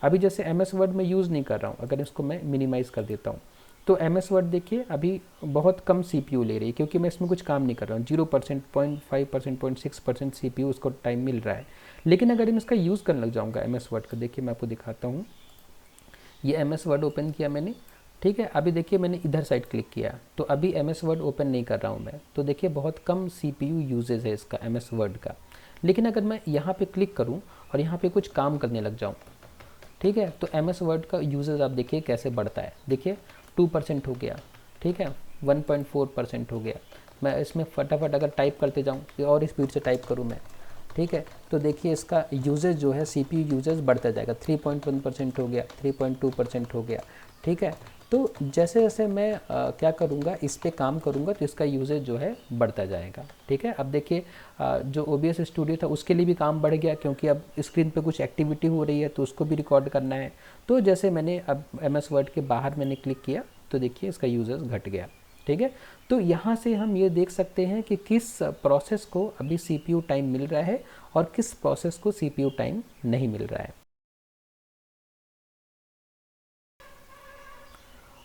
अभी जैसे MS word में यूज़ नहीं कर रहा हूँ, अगर इसको मैं मिनिमाइज़ कर देता हूँ तो MS वर्ड देखिए अभी बहुत कम CPU ले रही है, क्योंकि मैं इसमें कुछ काम नहीं कर रहा हूँ। 0%, 0.5%, 0.6% CPU उसको टाइम मिल रहा है। लेकिन अगर मैं इसका यूज़ करने लग जाऊँगा MS वर्ड का, देखिए मैं आपको दिखाता हूँ। ये MS वर्ड ओपन किया मैंने, ठीक है। अभी देखिए मैंने इधर साइड क्लिक किया तो अभी MS वर्ड ओपन नहीं कर रहा हूँ मैं, तो देखिए बहुत कम CPU यूजेज है इसका MS वर्ड का। लेकिन अगर मैं यहाँ पे क्लिक करूँ और यहाँ पे कुछ काम करने लग जाऊँ, ठीक है, तो MS वर्ड का यूजेज आप देखिए कैसे बढ़ता है। देखिए 2% हो गया, ठीक है, 1.4% हो गया। मैं इसमें फटाफट अगर टाइप करते जाऊँ और स्पीड से टाइप करूँ मैं, ठीक है, तो देखिए इसका यूजेज जो है CPU यूजेज बढ़ता जाएगा। 3.1% हो गया, 3.2% हो गया, ठीक है। तो जैसे जैसे मैं क्या करूँगा, इस पे काम करूँगा तो इसका यूजेज जो है बढ़ता जाएगा, ठीक है। अब देखिए जो OBS स्टूडियो था उसके लिए भी काम बढ़ गया, क्योंकि अब स्क्रीन पे कुछ एक्टिविटी हो रही है तो उसको भी रिकॉर्ड करना है। तो जैसे मैंने अब MS वर्ड के बाहर मैंने क्लिक किया तो देखिए इसका यूजेज घट गया, ठीक है। तो यहाँ से हम ये देख सकते हैं कि किस प्रोसेस को अभी CPU टाइम मिल रहा है और किस प्रोसेस को CPU टाइम नहीं मिल रहा है।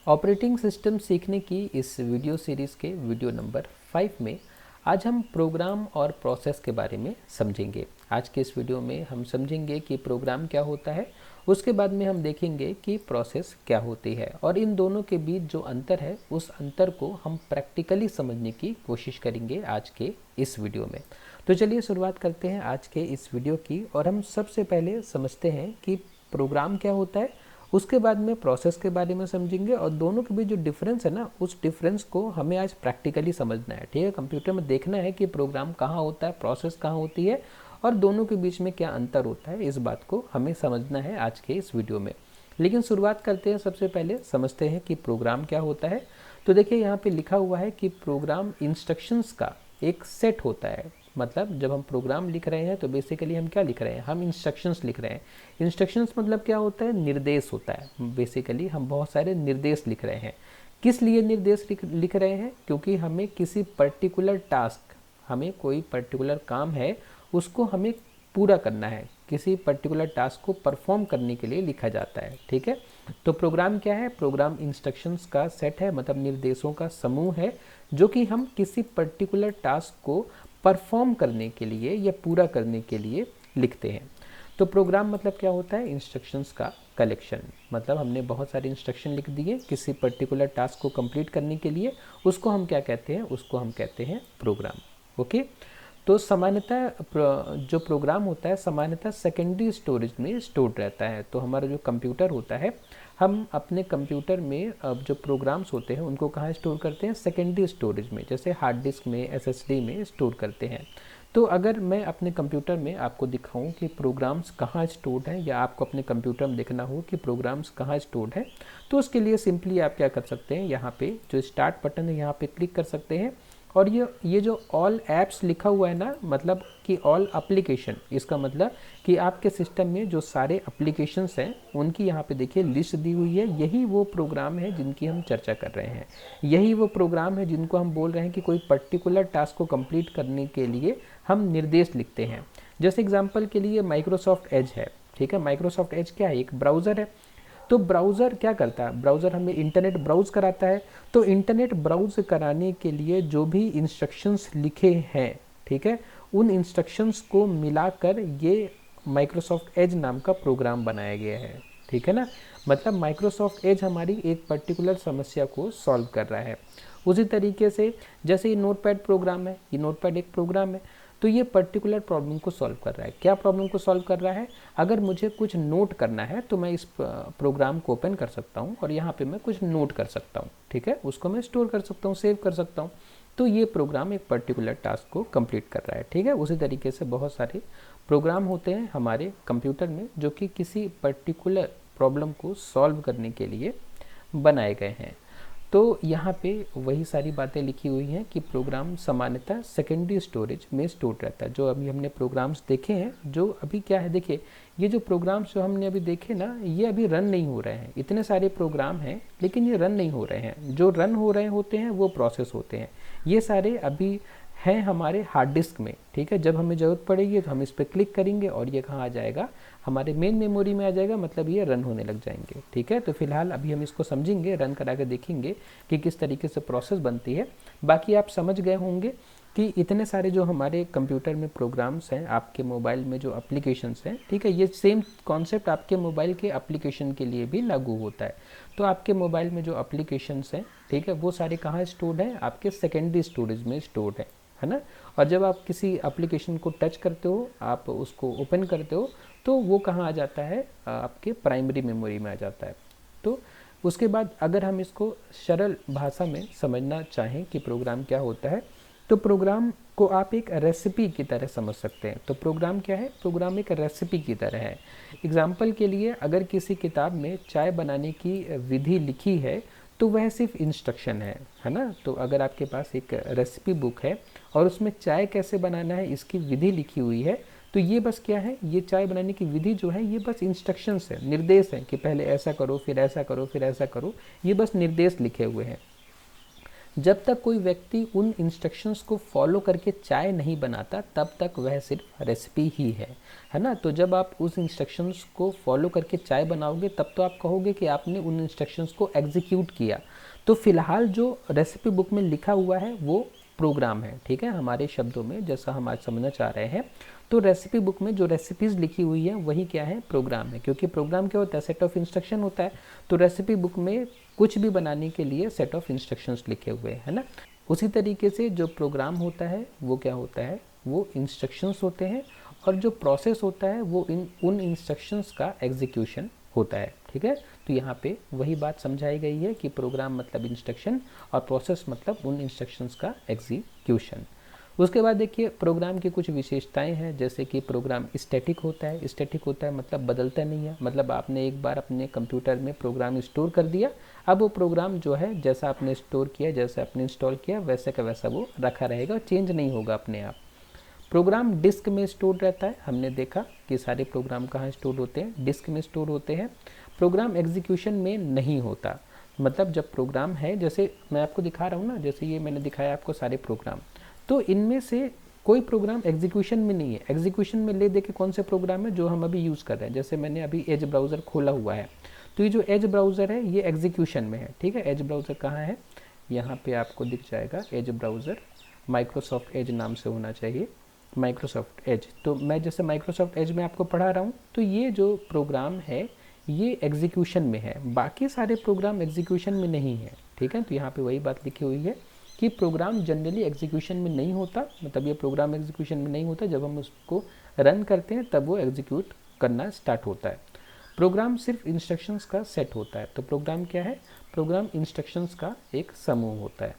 ऑपरेटिंग सिस्टम सीखने की इस वीडियो सीरीज़ के वीडियो नंबर 5 में आज हम प्रोग्राम और प्रोसेस के बारे में समझेंगे। आज के इस वीडियो में हम समझेंगे कि प्रोग्राम क्या होता है, उसके बाद में हम देखेंगे कि प्रोसेस क्या होती है और इन दोनों के बीच जो अंतर है उस अंतर को हम प्रैक्टिकली समझने की कोशिश करेंगे आज के इस वीडियो में। तो चलिए शुरुआत करते हैं आज के इस वीडियो की, और हम सबसे पहले समझते हैं कि प्रोग्राम क्या होता है, उसके बाद में प्रोसेस के बारे में समझेंगे और दोनों के बीच जो डिफरेंस है ना, उस डिफरेंस को हमें आज प्रैक्टिकली समझना है, ठीक है। कंप्यूटर में देखना है कि प्रोग्राम कहाँ होता है, प्रोसेस कहाँ होती है और दोनों के बीच में क्या अंतर होता है, इस बात को हमें समझना है आज के इस वीडियो में। लेकिन शुरुआत करते हैं, सबसे पहले समझते हैं कि प्रोग्राम क्या होता है। तो देखिए यहाँ पे लिखा हुआ है कि प्रोग्राम इंस्ट्रक्शंस का एक सेट होता है। मतलब जब हम प्रोग्राम लिख रहे हैं तो बेसिकली हम क्या लिख रहे हैं, हम इंस्ट्रक्शंस लिख रहे हैं। इंस्ट्रक्शंस मतलब क्या होता है, निर्देश होता है। बेसिकली हम बहुत सारे निर्देश लिख रहे हैं। किस लिए निर्देश लिख रहे हैं, क्योंकि हमें किसी पर्टिकुलर टास्क, हमें कोई पर्टिकुलर काम है उसको हमें पूरा करना है, किसी पर्टिकुलर टास्क को परफॉर्म करने के लिए लिखा जाता है, ठीक है। तो प्रोग्राम क्या है, प्रोग्राम इंस्ट्रक्शंस का सेट है, मतलब निर्देशों का समूह है जो कि हम किसी पर्टिकुलर टास्क को परफॉर्म करने के लिए या पूरा करने के लिए लिखते हैं। तो प्रोग्राम मतलब क्या होता है, इंस्ट्रक्शंस का कलेक्शन। मतलब हमने बहुत सारे इंस्ट्रक्शन लिख दिए किसी पर्टिकुलर टास्क को कंप्लीट करने के लिए, उसको हम क्या कहते हैं, उसको हम कहते हैं प्रोग्राम, ओके। तो सामान्यतः जो प्रोग्राम होता है सामान्यतः सेकेंडरी स्टोरेज में स्टोर्ड रहता है। तो हमारा जो कंप्यूटर होता है, हम अपने कंप्यूटर में जो प्रोग्राम्स होते हैं उनको कहाँ स्टोर करते हैं, सेकेंडरी स्टोरेज में, जैसे हार्ड डिस्क में, SSD में स्टोर करते हैं। तो अगर मैं अपने कंप्यूटर में आपको दिखाऊं कि प्रोग्राम्स कहाँ स्टोर्ड हैं, या आपको अपने कंप्यूटर में देखना हो कि प्रोग्राम्स कहाँ स्टोर्ड हैं, तो उसके लिए सिंपली आप क्या कर सकते हैं, यहाँ पे जो स्टार्ट बटन है यहाँ पे क्लिक कर सकते हैं। और ये जो ऑल ऐप्स लिखा हुआ है ना, मतलब कि ऑल एप्लीकेशन, इसका मतलब कि आपके सिस्टम में जो सारे एप्लीकेशंस हैं उनकी यहाँ पे देखिए लिस्ट दी हुई है। यही वो प्रोग्राम है जिनकी हम चर्चा कर रहे हैं, यही वो प्रोग्राम है जिनको हम बोल रहे हैं कि कोई पर्टिकुलर टास्क को कंप्लीट करने के लिए हम निर्देश लिखते हैं। जैसे एग्जाम्पल के लिए माइक्रोसॉफ्ट एज है, ठीक है। माइक्रोसॉफ्ट एज क्या है, एक ब्राउज़र है। तो ब्राउज़र क्या करता है, ब्राउज़र हमें इंटरनेट ब्राउज़ कराता है। तो इंटरनेट ब्राउज़ कराने के लिए जो भी इंस्ट्रक्शंस लिखे हैं, ठीक है, उन इंस्ट्रक्शंस को मिलाकर ये माइक्रोसॉफ्ट एज नाम का प्रोग्राम बनाया गया है, ठीक है ना। मतलब माइक्रोसॉफ्ट एज हमारी एक पर्टिकुलर समस्या को सॉल्व कर रहा है। उसी तरीके से जैसे ये नोटपैड प्रोग्राम है, ये नोटपैड एक प्रोग्राम है, तो ये पर्टिकुलर प्रॉब्लम को सॉल्व कर रहा है। क्या प्रॉब्लम को सॉल्व कर रहा है, अगर मुझे कुछ नोट करना है तो मैं इस प्रोग्राम को ओपन कर सकता हूँ और यहाँ पे मैं कुछ नोट कर सकता हूँ, ठीक है, उसको मैं स्टोर कर सकता हूँ, सेव कर सकता हूँ। तो ये प्रोग्राम एक पर्टिकुलर टास्क को कंप्लीट कर रहा है, ठीक है। उसी तरीके से बहुत सारे प्रोग्राम होते हैं हमारे कंप्यूटर में जो कि किसी पर्टिकुलर प्रॉब्लम को सॉल्व करने के लिए बनाए गए हैं। तो यहाँ पे वही सारी बातें लिखी हुई हैं कि प्रोग्राम सामान्यतः सेकेंडरी स्टोरेज में स्टोर रहता है। जो अभी हमने प्रोग्राम्स देखे हैं, जो अभी क्या है, देखिए ये जो प्रोग्राम्स जो हमने अभी देखे ना, ये अभी रन नहीं हो रहे हैं। इतने सारे प्रोग्राम हैं लेकिन ये रन नहीं हो रहे हैं। जो रन हो रहे होते हैं वो प्रोसेस होते हैं। ये सारे अभी हैं हमारे हार्ड डिस्क में, ठीक है। जब हमें ज़रूरत पड़ेगी तो हम इस पर क्लिक करेंगे और ये कहाँ आ जाएगा, हमारे मेन मेमोरी में आ जाएगा, मतलब ये रन होने लग जाएंगे, ठीक है। तो फिलहाल अभी हम इसको समझेंगे, रन करा के देखेंगे कि किस तरीके से प्रोसेस बनती है। बाकी आप समझ गए होंगे कि इतने सारे जो हमारे कंप्यूटर में प्रोग्राम्स हैं, आपके मोबाइल में जो एप्लीकेशंस हैं, ठीक है, ये सेम कॉन्सेप्ट आपके मोबाइल के एप्लीकेशन के लिए भी लागू होता है। तो आपके मोबाइल में जो एप्लीकेशंस हैं, ठीक है, वो सारे कहाँ स्टोर्ड हैं, आपके सेकेंडरी स्टोरेज में स्टोर्ड है ना। और जब आप किसी एप्लीकेशन को टच करते हो, आप उसको ओपन करते हो, तो वो कहाँ आ जाता है, आपके प्राइमरी मेमोरी में आ जाता है। तो उसके बाद अगर हम इसको सरल भाषा में समझना चाहें कि प्रोग्राम क्या होता है, तो प्रोग्राम को आप एक रेसिपी की तरह समझ सकते हैं। तो प्रोग्राम क्या है, प्रोग्राम एक रेसिपी की तरह है। एग्जाम्पल के लिए, अगर किसी किताब में चाय बनाने की विधि लिखी है तो वह सिर्फ इंस्ट्रक्शन है ना। तो अगर आपके पास एक रेसिपी बुक है और उसमें चाय कैसे बनाना है इसकी विधि लिखी हुई है, तो ये बस क्या है, ये चाय बनाने की विधि जो है ये बस इंस्ट्रक्शंस है, निर्देश है कि पहले ऐसा करो, फिर ऐसा करो, फिर ऐसा करो, ये बस निर्देश लिखे हुए हैं। जब तक कोई व्यक्ति उन इंस्ट्रक्शंस को फॉलो करके चाय नहीं बनाता, तब तक वह सिर्फ रेसिपी ही है ना। तो जब आप उस इंस्ट्रक्शंस को फॉलो करके चाय बनाओगे, तब तो आप कहोगे कि आपने उन इंस्ट्रक्शंस को एग्जीक्यूट किया। तो फिलहाल जो रेसिपी बुक में लिखा हुआ है वो प्रोग्राम है, ठीक है। हमारे शब्दों में जैसा हम आज समझना चाह रहे हैं, तो रेसिपी बुक में जो रेसिपीज़ लिखी हुई है वही क्या है, प्रोग्राम है। क्योंकि प्रोग्राम क्या होता है, सेट ऑफ इंस्ट्रक्शन होता है। तो रेसिपी बुक में कुछ भी बनाने के लिए सेट ऑफ इंस्ट्रक्शंस लिखे हुए है ना। उसी तरीके से जो प्रोग्राम होता है वो क्या होता है, वो इंस्ट्रक्शंस होते हैं, और जो प्रोसेस होता है वो उन इंस्ट्रक्शंस का एग्जीक्यूशन होता है, ठीक है। तो यहाँ पे वही बात समझाई गई है कि प्रोग्राम मतलब इंस्ट्रक्शन और प्रोसेस मतलब उन इंस्ट्रक्शंस का एग्जीक्यूशन। उसके बाद देखिए प्रोग्राम की कुछ विशेषताएं हैं, जैसे कि प्रोग्राम स्टैटिक होता है। स्टैटिक होता है मतलब बदलता नहीं है, मतलब आपने एक बार अपने कंप्यूटर में प्रोग्राम स्टोर कर दिया, अब वो प्रोग्राम जो है जैसा आपने स्टोर किया, जैसा आपने इंस्टॉल किया, वैसे का वैसा वो रखा रहेगा, चेंज नहीं होगा अपने आप। प्रोग्राम डिस्क में स्टोर रहता है। हमने देखा कि सारे प्रोग्राम कहाँ स्टोर होते हैं, डिस्क में स्टोर होते हैं। प्रोग्राम एग्जीक्यूशन में नहीं होता, मतलब जब प्रोग्राम है, जैसे मैं आपको दिखा रहा हूँ ना, जैसे ये मैंने दिखाया आपको सारे प्रोग्राम, तो इनमें से कोई प्रोग्राम एग्जीक्यूशन में नहीं है। एग्जीक्यूशन में ले दे के कौन से प्रोग्राम है जो हम अभी यूज़ कर रहे हैं, जैसे मैंने अभी एज ब्राउज़र खोला हुआ है, तो ये जो एज ब्राउज़र है ये एग्जीक्यूशन में है, ठीक है। एज ब्राउज़र कहाँ है, यहाँ पे आपको दिख जाएगा एज ब्राउज़र, माइक्रोसॉफ्ट एज नाम से होना चाहिए, माइक्रोसॉफ्ट एज। तो मैं जैसे माइक्रोसॉफ्ट एज में आपको पढ़ा रहा हूँ, तो ये जो प्रोग्राम है ये एग्जीक्यूशन में है, बाकी सारे प्रोग्राम एग्जीक्यूशन में नहीं है, ठीक है। तो यहाँ पे वही बात लिखी हुई है कि प्रोग्राम जनरली एग्जीक्यूशन में नहीं होता, मतलब ये प्रोग्राम एग्जीक्यूशन में नहीं होता, जब हम उसको रन करते हैं तब वो एग्जीक्यूट करना स्टार्ट होता है। प्रोग्राम सिर्फ इंस्ट्रक्शंस का सेट होता है। तो प्रोग्राम क्या है, प्रोग्राम इंस्ट्रक्शंस का एक समूह होता है।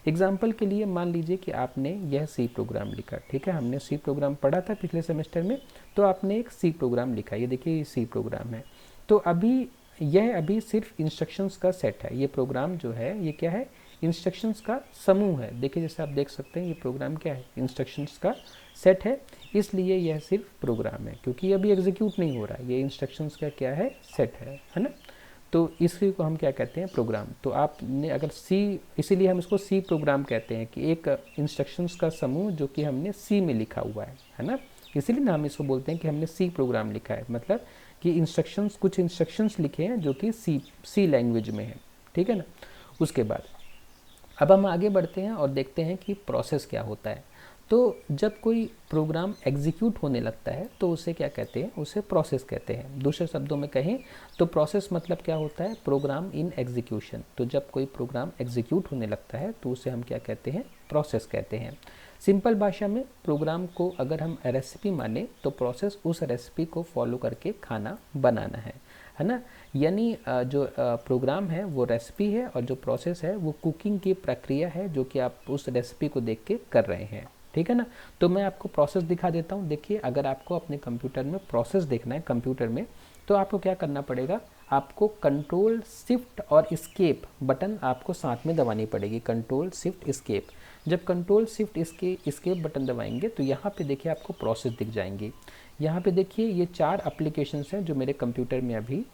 एग्जाम्पल के लिए मान लीजिए कि आपने यह सी प्रोग्राम लिखा, ठीक है, हमने सी प्रोग्राम पढ़ा था पिछले सेमेस्टर में, तो आपने एक सी प्रोग्राम लिखा, ये देखिए ये सी प्रोग्राम है। तो अभी सिर्फ इंस्ट्रक्शंस का सेट है। ये प्रोग्राम जो है ये क्या है, इंस्ट्रक्शंस का समूह है। देखिए जैसे आप देख सकते हैं ये प्रोग्राम क्या है, इंस्ट्रक्शंस का सेट है, इसलिए यह सिर्फ प्रोग्राम है, क्योंकि ये अभी एग्जीक्यूट नहीं हो रहा है, ये इंस्ट्रक्शंस का क्या है, सेट है ना। तो इसी को हम क्या कहते हैं, प्रोग्राम। तो आपने अगर सी, इसीलिए हम इसको सी प्रोग्राम कहते हैं कि एक इंस्ट्रक्शंस का समूह जो कि हमने सी में लिखा हुआ है ना। इसीलिए ना हम इसको बोलते हैं कि हमने सी प्रोग्राम लिखा है, मतलब कि इंस्ट्रक्शंस, कुछ इंस्ट्रक्शंस लिखे हैं जो कि सी लैंग्वेज में है, ठीक है ना। उसके बाद अब हम आगे बढ़ते हैं और देखते हैं कि प्रोसेस क्या होता है। तो जब कोई प्रोग्राम एग्जीक्यूट होने लगता है तो उसे क्या कहते हैं, उसे प्रोसेस कहते हैं। दूसरे शब्दों में कहें तो प्रोसेस मतलब क्या होता है, प्रोग्राम इन एग्जीक्यूशन। तो जब कोई प्रोग्राम एग्जीक्यूट होने लगता है तो उसे हम क्या कहते हैं, प्रोसेस कहते हैं। सिंपल भाषा में प्रोग्राम को अगर हम रेसिपी माने तो प्रोसेस उस रेसिपी को फॉलो करके खाना बनाना है ना। यानी जो प्रोग्राम है वो रेसिपी है और जो प्रोसेस है वो कुकिंग की प्रक्रिया है जो कि आप उस रेसिपी को देख के कर रहे हैं, ठीक है ना। तो मैं आपको प्रोसेस दिखा देता हूँ। देखिए अगर आपको अपने कंप्यूटर में प्रोसेस देखना है कंप्यूटर में, तो आपको क्या करना पड़ेगा, आपको कंट्रोल शिफ्ट और एस्केप बटन आपको साथ में दबानी पड़ेगी। कंट्रोल शिफ्ट एस्केप, जब कंट्रोल शिफ्ट एस्केप बटन दबाएंगे तो यहाँ पे देखिए आपको प्रोसेस दिख जाएंगे। यहाँ पे देखिए ये 4 एप्लीकेशंस हैं जो मेरे कंप्यूटर में अभी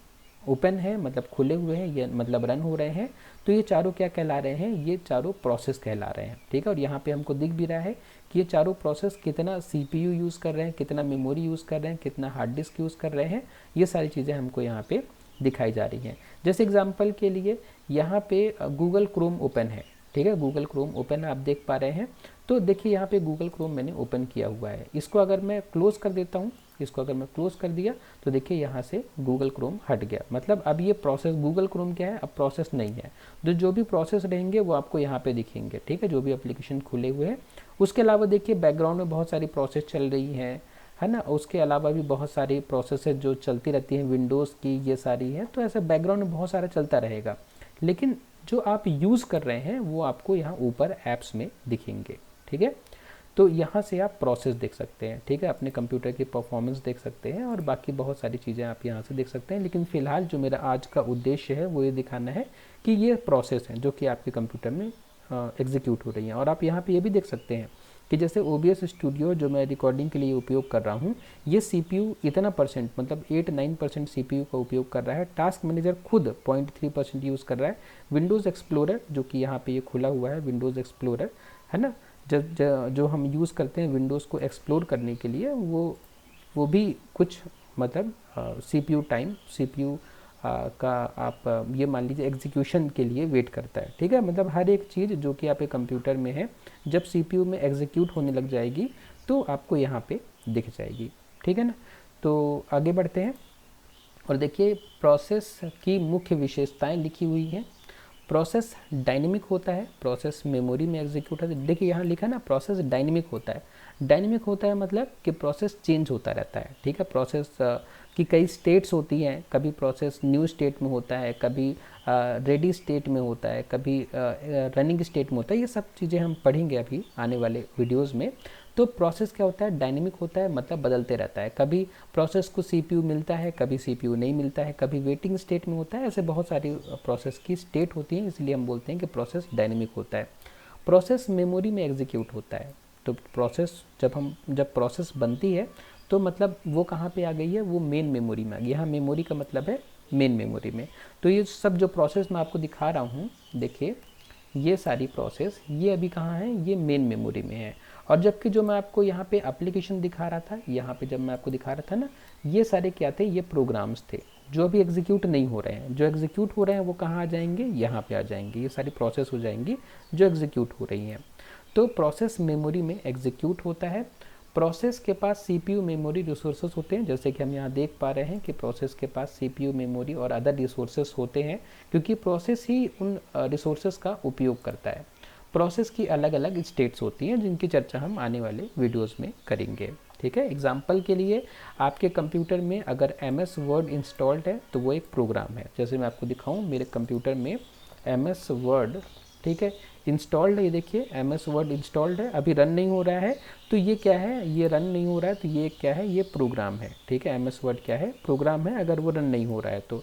ओपन है मतलब खुले हुए हैं, ये मतलब रन हो रहे हैं, तो ये चारों क्या कहला रहे हैं, ये चारों प्रोसेस कहला रहे हैं। ठीक है, और यहाँ पे हमको दिख भी रहा है कि ये चारों प्रोसेस कितना CPU यूज़ कर रहे हैं, कितना मेमोरी यूज़ कर रहे हैं, कितना हार्ड डिस्क यूज़ कर रहे हैं, ये सारी चीज़ें हमको यहाँ पे दिखाई जा रही हैं। जैसे एग्जाम्पल के लिए यहाँ पे गूगल क्रोम ओपन है। ठीक है, गूगल क्रोम ओपन है, आप देख पा रहे हैं। तो देखिए यहाँ पे गूगल क्रोम मैंने ओपन किया हुआ है। इसको अगर मैं क्लोज़ कर देता हूँ, इसको अगर मैं क्लोज़ कर दिया तो देखिए यहाँ से गूगल क्रोम हट गया। मतलब अब ये प्रोसेस, गूगल क्रोम क्या है, अब प्रोसेस नहीं है। जो भी प्रोसेस रहेंगे वो आपको यहाँ पे दिखेंगे। ठीक है, जो भी एप्लीकेशन खुले हुए हैं। उसके अलावा देखिए बैकग्राउंड में बहुत सारी प्रोसेस चल रही हैं, है ना। उसके अलावा भी बहुत सारी प्रोसेस है जो चलती रहती हैं, विंडोज़ की ये सारी है। तो ऐसे बैकग्राउंड में बहुत सारा चलता रहेगा, लेकिन जो आप यूज़ कर रहे हैं वो आपको यहाँ ऊपर ऐप्स में दिखेंगे। ठीक है, तो यहाँ से आप प्रोसेस देख सकते हैं। ठीक है, अपने कंप्यूटर की परफॉर्मेंस देख सकते हैं और बाकी बहुत सारी चीज़ें आप यहाँ से देख सकते हैं। लेकिन फ़िलहाल जो मेरा आज का उद्देश्य है वो ये दिखाना है कि ये प्रोसेस हैं जो कि आपके कंप्यूटर में एग्जीक्यूट हो रही हैं। और आप यहाँ पे ये भी देख सकते हैं कि जैसे OBS स्टूडियो जो मैं रिकॉर्डिंग के लिए उपयोग कर रहा हूँ, ये CPU इतना परसेंट मतलब 8-9% CPU का उपयोग कर रहा है। टास्क मैनेजर खुद 0.3% यूज़ कर रहा है। विंडोज़ एक्सप्लोरर जो कि यहाँ पे ये खुला हुआ है, विंडोज़ एक्सप्लोरर, है ना, जो हम यूज़ करते हैं विंडोज़ को एक्सप्लोर करने के लिए, वो भी कुछ मतलब CPU टाइम, CPU का आप ये मान लीजिए एग्जीक्यूशन के लिए वेट करता है। ठीक है, मतलब हर एक चीज़ जो कि आपके कंप्यूटर में है, जब CPU में एग्जीक्यूट होने लग जाएगी तो आपको यहाँ पे दिख जाएगी। ठीक है ना, तो आगे बढ़ते हैं और देखिए प्रोसेस की मुख्य विशेषताएं लिखी हुई हैं। प्रोसेस डायनेमिक होता है, प्रोसेस मेमोरी में एग्जीक्यूट होता है। देखिए यहाँ लिखा ना, प्रोसेस डायनेमिक होता है। डायनेमिक होता है मतलब कि प्रोसेस चेंज होता रहता है। ठीक है, प्रोसेस की कई स्टेट्स होती हैं। कभी प्रोसेस न्यू स्टेट में होता है, कभी रेडी स्टेट में होता है, कभी रनिंग स्टेट में होता है। ये सब चीज़ें हम पढ़ेंगे अभी आने वाले वीडियोज़ में। तो प्रोसेस क्या होता है, डायनेमिक होता है, मतलब बदलते रहता है। कभी प्रोसेस को CPU मिलता है, कभी CPU नहीं मिलता है, कभी वेटिंग स्टेट में होता है। ऐसे बहुत सारी प्रोसेस की स्टेट होती हैं, इसलिए हम बोलते हैं कि प्रोसेस डायनेमिक होता है। प्रोसेस मेमोरी में एग्जीक्यूट होता है। तो प्रोसेस जब प्रोसेस बनती है तो मतलब वो कहाँ पे आ गई है, वो मेन मेमोरी में आ गई। यहाँ मेमोरी का मतलब है मेन मेमोरी में। तो ये सब जो प्रोसेस मैं आपको दिखा रहा हूँ, देखिए ये सारी प्रोसेस ये अभी कहाँ है, ये मेन मेमोरी में है। और जबकि जो मैं आपको यहाँ पे एप्लीकेशन दिखा रहा था, यहाँ पे जब मैं आपको दिखा रहा था ना, ये सारे क्या थे, ये प्रोग्राम्स थे जो अभी एग्जीक्यूट नहीं हो रहे हैं। जो एग्जीक्यूट हो रहे हैं वो कहाँ आ जाएंगे, यहाँ पे आ जाएंगे। ये सारी प्रोसेस हो जाएंगी जो एग्जीक्यूट हो रही हैं। तो प्रोसेस मेमोरी में एग्जीक्यूट होता है। प्रोसेस के पास CPU मेमोरी रिसोर्सेस होते हैं, जैसे कि हम यहाँ देख पा रहे हैं कि प्रोसेस के पास CPU मेमोरी और अदर रिसोर्सेस होते हैं, क्योंकि प्रोसेस ही उन रिसोर्सेस का उपयोग करता है। प्रोसेस की अलग अलग स्टेट्स होती हैं जिनकी चर्चा हम आने वाले वीडियोस में करेंगे। ठीक है, एग्जाम्पल के लिए आपके कंप्यूटर में अगर MS वर्ड इंस्टॉल्ड है तो वो एक प्रोग्राम है। जैसे मैं आपको दिखाऊं, मेरे कंप्यूटर में MS वर्ड, ठीक है, इंस्टॉल्ड है। ये देखिए MS वर्ड इंस्टॉल्ड है, अभी रन नहीं हो रहा है। तो ये क्या है, ये रन नहीं हो रहा है, तो ये क्या है, ये प्रोग्राम है। ठीक है, MS वर्ड क्या है, प्रोग्राम है। अगर वो रन नहीं हो रहा है तो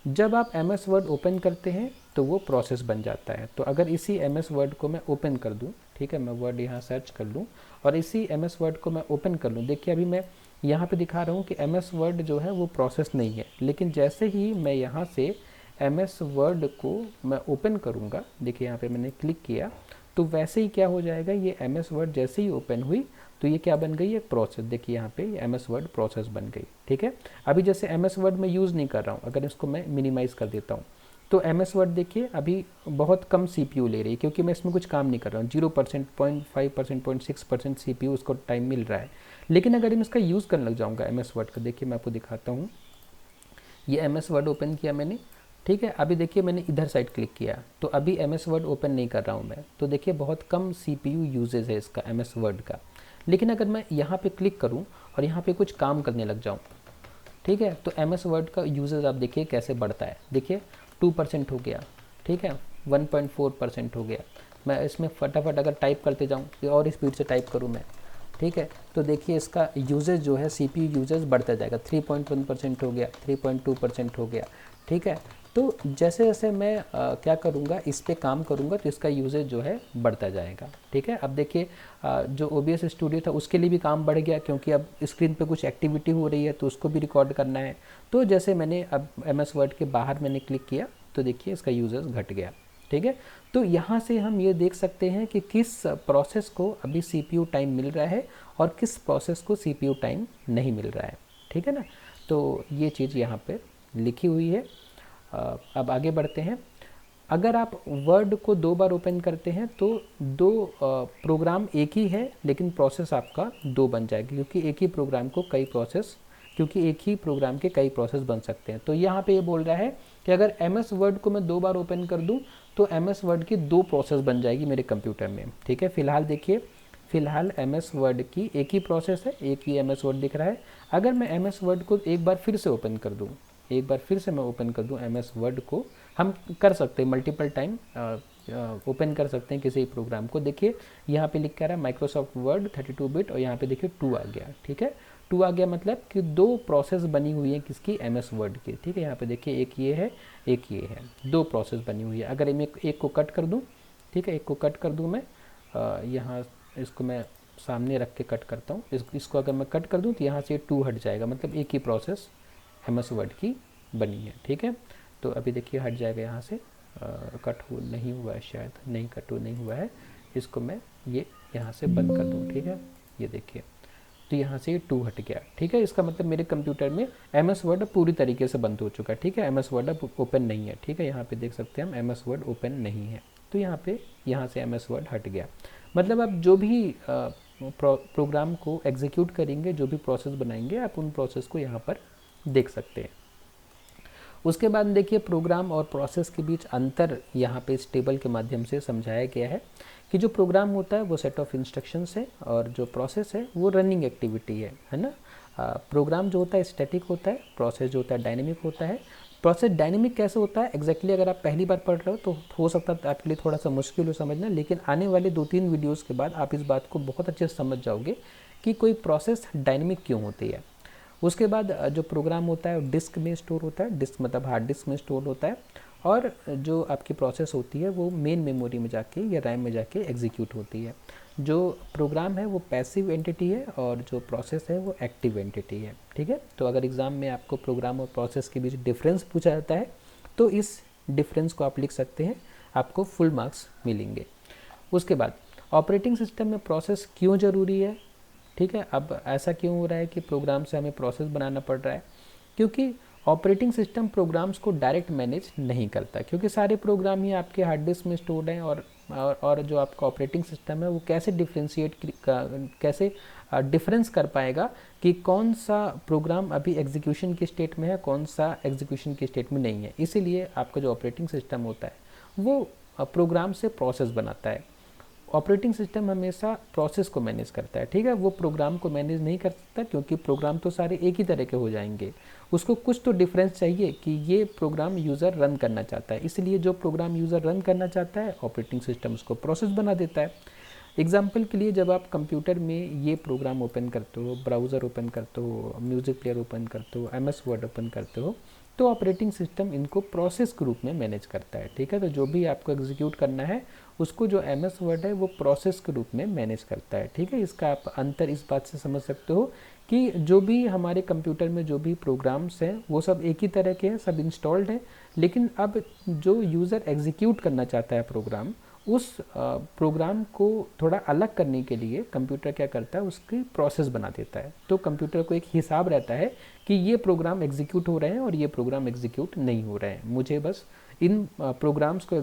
जब आप MS वर्ड ओपन करते हैं तो वो प्रोसेस बन जाता है। तो अगर इसी MS वर्ड को मैं ओपन कर दूं, ठीक है, मैं वर्ड यहाँ सर्च कर लूँ और इसी MS वर्ड को मैं ओपन कर लूँ। देखिए अभी मैं यहाँ पे दिखा रहा हूँ कि MS वर्ड जो है वो प्रोसेस नहीं है, लेकिन जैसे ही मैं यहाँ से MS वर्ड को मैं ओपन करूँगा, देखिए यहाँ पे मैंने क्लिक किया, तो वैसे ही क्या हो जाएगा, ये MS वर्ड जैसे ही ओपन हुई तो ये क्या बन गई, एक प्रोसेस। देखिए यहाँ पे MS वर्ड प्रोसेस बन गई। ठीक है, अभी जैसे MS वर्ड मैं यूज़ नहीं कर रहा हूँ, अगर इसको मैं मिनिमाइज़ कर देता हूँ तो MS वर्ड देखिए अभी बहुत कम CPU ले रही है, क्योंकि मैं इसमें कुछ काम नहीं कर रहा हूँ। 0%, 0.5%, 0.6% CPU उसको टाइम मिल रहा है। लेकिन अगर मैं इसका यूज़ करने लग जाऊँगा MS वर्ड का, देखिए मैं आपको दिखाता हूँ। ये MS वर्ड ओपन किया मैंने, ठीक है, अभी देखिए मैंने इधर साइड क्लिक किया तो अभी MS वर्ड ओपन नहीं कर रहा हूँ मैं। तो देखिए बहुत कम CPU यूजेज है इसका MS वर्ड का। लेकिन अगर मैं यहाँ पे क्लिक करूँ और यहाँ पे कुछ काम करने लग जाऊँ, ठीक है, तो MS वर्ड का यूजेज आप देखिए कैसे बढ़ता है। देखिए 2% हो गया, ठीक है, 1.4% हो गया। मैं इसमें फटाफट अगर टाइप करते जाऊँ और स्पीड से टाइप करूँ मैं, ठीक है, तो देखिए इसका यूजेज जो है CPU यूजेज बढ़ता जाएगा। 3.1% हो गया, 3.2% हो गया, ठीक है, तो जैसे जैसे मैं क्या करूँगा, इस पे काम करूँगा तो इसका यूजेज जो है बढ़ता जाएगा। ठीक है, अब देखिए जो OBS स्टूडियो था उसके लिए भी काम बढ़ गया, क्योंकि अब स्क्रीन पे कुछ एक्टिविटी हो रही है तो उसको भी रिकॉर्ड करना है। तो जैसे मैंने अब MS वर्ड के बाहर मैंने क्लिक किया तो देखिए इसका यूजेज घट गया। ठीक है, तो यहाँ से हम ये देख सकते हैं कि किस प्रोसेस को अभी CPU टाइम मिल रहा है और किस प्रोसेस को CPU टाइम नहीं मिल रहा है। ठीक है ना, तो ये चीज़ यहाँ पे लिखी हुई है। अब आगे बढ़ते हैं। अगर आप वर्ड को 2 बार ओपन करते हैं तो 2 प्रोग्राम एक ही है लेकिन प्रोसेस आपका 2 बन जाएगा, क्योंकि एक ही प्रोग्राम के कई प्रोसेस बन सकते हैं। तो यहाँ पे ये बोल रहा है कि अगर MS वर्ड को मैं 2 बार ओपन कर दूँ तो MS वर्ड की 2 प्रोसेस बन जाएगी मेरे कंप्यूटर में। ठीक है, फिलहाल देखिए, फिलहाल MS वर्ड की एक ही प्रोसेस है, एक ही MS वर्ड दिख रहा है। अगर मैं MS वर्ड को एक बार फिर से ओपन कर दूँ, MS वर्ड को, हम कर सकते हैं मल्टीपल टाइम ओपन कर सकते हैं किसी प्रोग्राम को। देखिए यहाँ पे लिख कर रहा है माइक्रोसॉफ्ट वर्ड 32 बिट और यहाँ पे देखिए 2 आ गया। ठीक है, 2 आ गया मतलब कि 2 प्रोसेस बनी हुई है किसकी, MS वर्ड की। ठीक है, यहाँ पे देखिए एक ये है, एक ये है, 2 प्रोसेस बनी हुई है। अगर मैं एक को कट कर दूँ, ठीक है, एक को कट कर दूँ मैं, यहाँ इसको मैं सामने रख के कट करता हूँ, इसको अगर मैं कट कर दूँ तो यहाँ से 2 हट जाएगा, मतलब एक ही प्रोसेस MS वर्ड की बनी है। ठीक है, तो अभी देखिए हट जाएगा यहाँ से, कट हो नहीं हुआ है, शायद नहीं कट नहीं हुआ है। इसको मैं ये यहाँ से बंद कर दूँ। ठीक है, ये देखिए, तो यहाँ से ये 2 हट गया। ठीक है, इसका मतलब मेरे कंप्यूटर में MS वर्ड पूरी तरीके से बंद हो चुका है। ठीक है, MS वर्ड अब ओपन नहीं है। ठीक है, यहाँ पे देख सकते हैं हम MS वर्ड ओपन नहीं है, तो यहाँ से MS वर्ड हट गया। मतलब आप जो भी प्रोग्राम को एग्जीक्यूट करेंगे, जो भी प्रोसेस बनाएंगे, आप उन प्रोसेस को यहाँ पर देख सकते हैं। उसके बाद देखिए प्रोग्राम और प्रोसेस के बीच अंतर यहाँ पे इस टेबल के माध्यम से समझाया गया है कि जो प्रोग्राम होता है वो सेट ऑफ इंस्ट्रक्शंस है और जो प्रोसेस है वो रनिंग एक्टिविटी है ना। प्रोग्राम जो होता है स्टैटिक होता है, प्रोसेस जो होता है डायनेमिक होता है। प्रोसेस डायनेमिक कैसे होता है एग्जैक्टली अगर आप पहली बार पढ़ रहे हो तो हो सकता है आपके लिए थोड़ा सा मुश्किल हो समझना, लेकिन आने वाले 2-3 वीडियोज़ के बाद आप इस बात को बहुत अच्छे से समझ जाओगे कि कोई प्रोसेस डायनेमिक क्यों होती है। उसके बाद जो प्रोग्राम होता है डिस्क में स्टोर होता है, डिस्क मतलब हार्ड डिस्क में स्टोर होता है, और जो आपकी प्रोसेस होती है वो मेन मेमोरी में जाके या रैम में जाके एग्जीक्यूट होती है। जो प्रोग्राम है वो पैसिव एंटिटी है और जो प्रोसेस है वो एक्टिव एंटिटी है। ठीक है, तो अगर एग्ज़ाम में आपको प्रोग्राम और प्रोसेस के बीच डिफरेंस पूछा जाता है तो इस डिफरेंस को आप लिख सकते हैं, आपको फुल मार्क्स मिलेंगे। उसके बाद ऑपरेटिंग सिस्टम में प्रोसेस क्यों ज़रूरी है। ठीक है, अब ऐसा क्यों हो रहा है कि प्रोग्राम से हमें प्रोसेस बनाना पड़ रहा है, क्योंकि ऑपरेटिंग सिस्टम प्रोग्राम्स को डायरेक्ट मैनेज नहीं करता, क्योंकि सारे प्रोग्राम ही आपके हार्ड डिस्क में स्टोर्ड हैं और जो आपका ऑपरेटिंग सिस्टम है वो कैसे कैसे डिफरेंस कर पाएगा कि कौन सा प्रोग्राम अभी एग्जीक्यूशन की स्टेट में है, कौन सा एग्जीक्यूशन की स्टेट में नहीं है। इसीलिए आपका जो ऑपरेटिंग सिस्टम होता है वो प्रोग्राम से प्रोसेस बनाता है। ऑपरेटिंग सिस्टम हमेशा प्रोसेस को मैनेज करता है। ठीक है, वो प्रोग्राम को मैनेज नहीं कर सकता, क्योंकि प्रोग्राम तो सारे एक ही तरह के हो जाएंगे। उसको कुछ तो डिफरेंस चाहिए कि ये प्रोग्राम यूज़र रन करना चाहता है, इसलिए जो प्रोग्राम यूज़र रन करना चाहता है ऑपरेटिंग सिस्टम उसको प्रोसेस बना देता है। एग्जाम्पल के लिए जब आप कंप्यूटर में ये प्रोग्राम ओपन करते हो, ब्राउज़र ओपन करते हो, म्यूज़िक प्लेयर ओपन करते हो, MS वर्ड ओपन करते हो, तो ऑपरेटिंग सिस्टम इनको प्रोसेस के रूप में मैनेज करता है। ठीक है, तो जो भी आपको एग्जीक्यूट करना है उसको जो MS वर्ड है वो प्रोसेस के रूप में मैनेज करता है। ठीक है, इसका आप अंतर इस बात से समझ सकते हो कि जो भी हमारे कंप्यूटर में जो भी प्रोग्राम्स हैं वो सब एक ही तरह के हैं, सब इंस्टॉल्ड हैं, लेकिन अब जो यूज़र एग्जीक्यूट करना चाहता है प्रोग्राम, उस प्रोग्राम को थोड़ा अलग करने के लिए कंप्यूटर क्या करता है, उसकी प्रोसेस बना देता है। तो कंप्यूटर को एक हिसाब रहता है कि ये प्रोग्राम एग्जीक्यूट हो रहे हैं और ये प्रोग्राम एग्जीक्यूट नहीं हो रहे हैं, मुझे बस इन प्रोग्राम्स को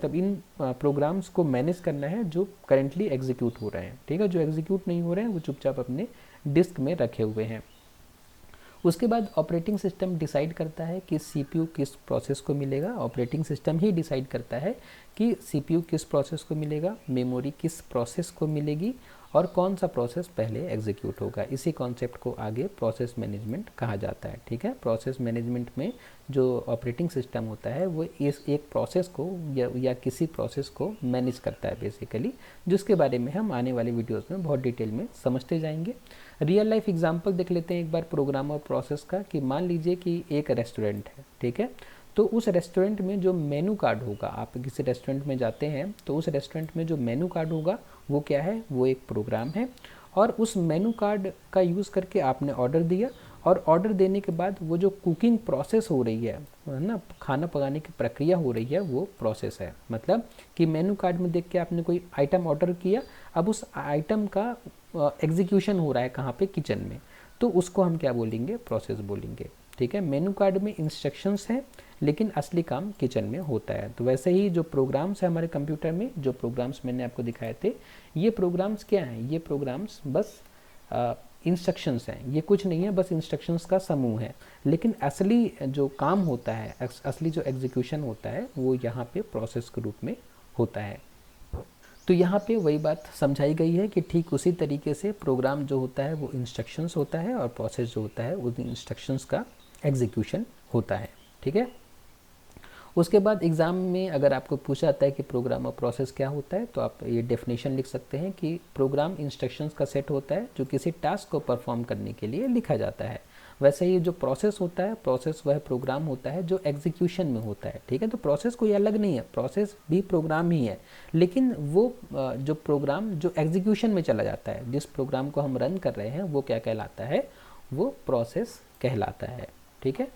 इन प्रोग्राम्स को मैनेज करना है जो करेंटली एग्जीक्यूट हो रहे हैं। ठीक है, जो एग्जीक्यूट नहीं हो रहे हैं वो चुपचाप अपने डिस्क में रखे हुए हैं। उसके बाद ऑपरेटिंग सिस्टम डिसाइड करता है कि CPU किस प्रोसेस को मिलेगा। ऑपरेटिंग सिस्टम ही डिसाइड करता है कि CPU किस प्रोसेस को मिलेगा, मेमोरी किस प्रोसेस को मिलेगी और कौन सा प्रोसेस पहले एग्जीक्यूट होगा। इसी कॉन्सेप्ट को आगे प्रोसेस मैनेजमेंट कहा जाता है। ठीक है, प्रोसेस मैनेजमेंट में जो ऑपरेटिंग सिस्टम होता है वो इस एक प्रोसेस को या किसी प्रोसेस को मैनेज करता है बेसिकली, जिसके बारे में हम आने वाले वीडियोस में बहुत डिटेल में समझते जाएंगे। रियल लाइफ एग्जांपल देख लेते हैं एक बार प्रोग्राम और प्रोसेस का, कि मान लीजिए कि एक रेस्टोरेंट है। ठीक है, तो उस रेस्टोरेंट में जो मेनू कार्ड होगा, आप किसी रेस्टोरेंट में जाते हैं तो उस रेस्टोरेंट में जो मेनू कार्ड होगा वो क्या है, वो एक प्रोग्राम है। और उस मेनू कार्ड का यूज़ करके आपने ऑर्डर दिया, और ऑर्डर देने के बाद वो जो कुकिंग प्रोसेस हो रही है ना, खाना पकाने की प्रक्रिया हो रही है, वो प्रोसेस है। मतलब कि मेनू कार्ड में देख के आपने कोई आइटम ऑर्डर किया, अब उस आइटम का एग्जीक्यूशन हो रहा है कहाँ पे, किचन में, तो उसको हम क्या बोलेंगे, प्रोसेस बोलेंगे। ठीक है, मेनू कार्ड में इंस्ट्रक्शंस हैं लेकिन असली काम किचन में होता है। तो वैसे ही जो प्रोग्राम्स है हमारे कंप्यूटर में, जो प्रोग्राम्स मैंने आपको दिखाए थे, ये प्रोग्राम्स क्या हैं, ये प्रोग्राम्स बस इंस्ट्रक्शंस हैं, ये कुछ नहीं है, बस इंस्ट्रक्शंस का समूह है। लेकिन असली जो काम होता है, असली जो एग्जीक्यूशन होता है, वो यहाँ पे प्रोसेस के रूप में होता है। तो यहाँ पे वही बात समझाई गई है कि ठीक उसी तरीके से प्रोग्राम जो होता है वो इंस्ट्रक्शंस होता है, और प्रोसेस जो होता है उन इंस्ट्रक्शंस का एग्जीक्यूशन होता है। ठीक है, उसके बाद एग्ज़ाम में अगर आपको पूछा जाता है कि प्रोग्राम और प्रोसेस क्या होता है, तो आप ये डेफिनेशन लिख सकते हैं कि प्रोग्राम इंस्ट्रक्शंस का सेट होता है जो किसी टास्क को परफॉर्म करने के लिए लिखा जाता है। वैसे ही जो प्रोसेस होता है, प्रोसेस वह प्रोग्राम होता है जो एग्जीक्यूशन में होता है। ठीक है, तो प्रोसेस कोई अलग नहीं है, प्रोसेस भी प्रोग्राम ही है, लेकिन वो जो प्रोग्राम जो एग्जीक्यूशन में चला जाता है, जिस प्रोग्राम को हम रन कर रहे हैं, वो क्या कहलाता है, वो प्रोसेस कहलाता है। ठीक है,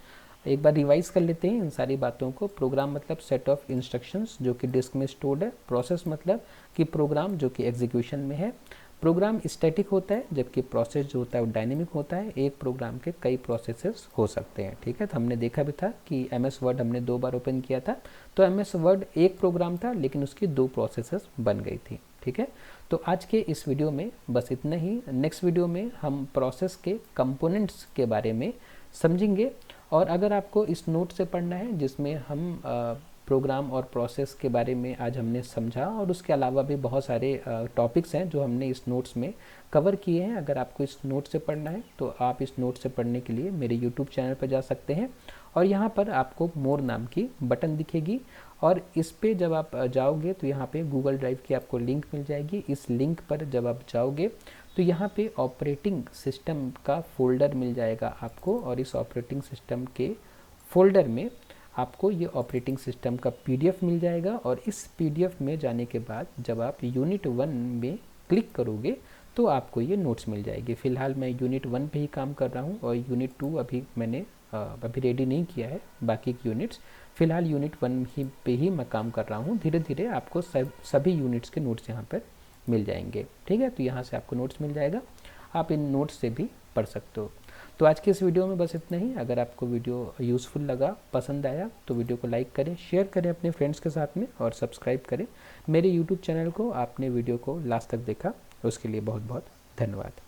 एक बार रिवाइज कर लेते हैं इन सारी बातों को। प्रोग्राम मतलब सेट ऑफ इंस्ट्रक्शंस जो कि डिस्क में स्टोर्ड है। प्रोसेस मतलब कि प्रोग्राम जो कि एग्जीक्यूशन में है। प्रोग्राम स्टैटिक होता है, जबकि प्रोसेस जो होता है वो डायनेमिक होता है। एक प्रोग्राम के कई प्रोसेसेस हो सकते हैं। ठीक है, तो हमने देखा भी था कि MS वर्ड हमने 2 बार ओपन किया था, तो MS वर्ड एक प्रोग्राम था लेकिन उसकी 2 प्रोसेसेस बन गई थी। ठीक है, तो आज के इस वीडियो में बस इतना ही। नेक्स्ट वीडियो में हम प्रोसेस के कंपोनेंट्स के बारे में समझेंगे। और अगर आपको इस नोट से पढ़ना है जिसमें हम प्रोग्राम और प्रोसेस के बारे में आज हमने समझा, और उसके अलावा भी बहुत सारे टॉपिक्स हैं जो हमने इस नोट्स में कवर किए हैं, अगर आपको इस नोट से पढ़ना है तो आप इस नोट से पढ़ने के लिए मेरे YouTube चैनल पर जा सकते हैं, और यहाँ पर आपको मोर नाम की बटन दिखेगी, और इस पे जब आप जाओगे तो यहाँ पे गूगल ड्राइव की आपको लिंक मिल जाएगी। इस लिंक पर जब आप जाओगे तो यहाँ पे ऑपरेटिंग सिस्टम का फोल्डर मिल जाएगा आपको, और इस ऑपरेटिंग सिस्टम के फोल्डर में आपको ये ऑपरेटिंग सिस्टम का PDF मिल जाएगा। और इस PDF में जाने के बाद जब आप यूनिट 1 में क्लिक करोगे तो आपको ये नोट्स मिल जाएगी। फ़िलहाल मैं यूनिट 1 पे ही काम कर रहा हूँ, और यूनिट 2 अभी मैंने अभी रेडी नहीं किया है, बाकी की यूनिट्स। फ़िलहाल यूनिट 1 पे ही मैं काम कर रहा हूँ। धीरे धीरे आपको सभी यूनिट्स के नोट्स यहाँ पर मिल जाएंगे। ठीक है, तो यहाँ से आपको नोट्स मिल जाएगा, आप इन नोट्स से भी पढ़ सकते हो। तो आज के इस वीडियो में बस इतना ही। अगर आपको वीडियो यूज़फुल लगा, पसंद आया, तो वीडियो को लाइक करें, शेयर करें अपने फ्रेंड्स के साथ में, और सब्सक्राइब करें मेरे YouTube चैनल को। आपने वीडियो को लास्ट तक देखा उसके लिए बहुत बहुत धन्यवाद।